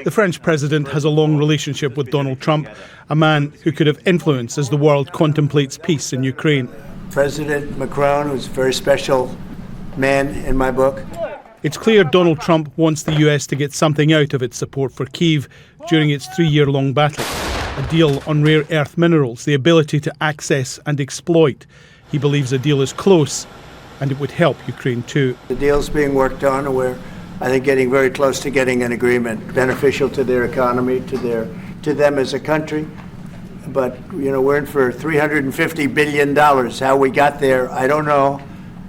The French president has a long relationship with Donald Trump, a man who could have influence as the world contemplates peace in Ukraine. President Macron, who's a very special man in my book. It's clear Donald Trump wants the US to get something out of its support for Kyiv during its 3-year-long battle. A deal on rare earth minerals, the ability to access and exploit. He believes a deal is close, and it would help Ukraine too. The deal's being worked on, and we're, I think, getting very close to getting an agreement beneficial to their economy, to them as a country. But, you know, we're in for $350 billion. How we got there, I don't know,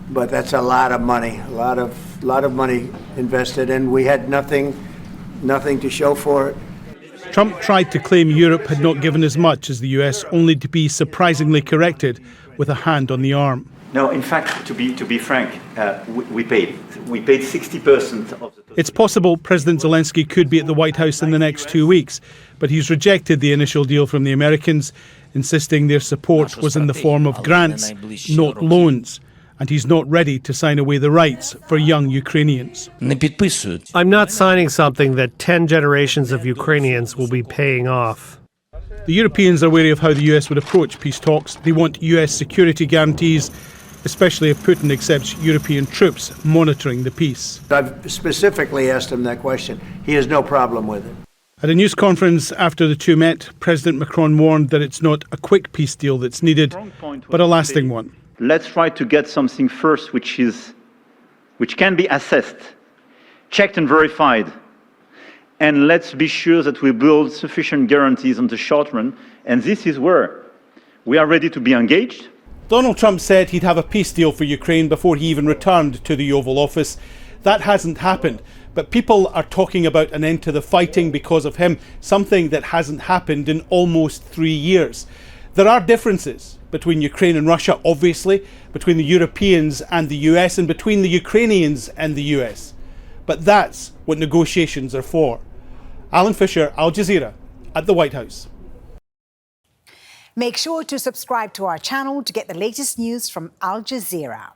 but that's a lot of money, a lot of money invested, and we had nothing to show for it. Trump tried to claim Europe had not given as much as the US, only to be surprisingly corrected with a hand on the arm. No, in fact, to be frank, we paid 60% of the... It's possible President Zelenskyy could be at the White House in the next 2 weeks, but he's rejected the initial deal from the Americans, insisting their support was in the form of grants, not loans. And he's not ready to sign away the rights for young Ukrainians. I'm not signing something that 10 generations of Ukrainians will be paying off. The Europeans are wary of how the US would approach peace talks. They want US security guarantees, especially if Putin accepts European troops monitoring the peace. I've specifically asked him that question. He has no problem with it. At a news conference after the two met, President Macron warned that it's not a quick peace deal that's needed, but a lasting one. Let's try to get something first which can be assessed, checked and verified. And let's be sure that we build sufficient guarantees on the short run. And this is where we are ready to be engaged. Donald Trump said he'd have a peace deal for Ukraine before he even returned to the Oval Office. That hasn't happened. But people are talking about an end to the fighting because of him, something that hasn't happened in almost 3 years. There are differences between Ukraine and Russia, obviously, between the Europeans and the US, and between the Ukrainians and the US. But that's what negotiations are for. Alan Fisher, Al Jazeera, at the White House. Make sure to subscribe to our channel to get the latest news from Al Jazeera.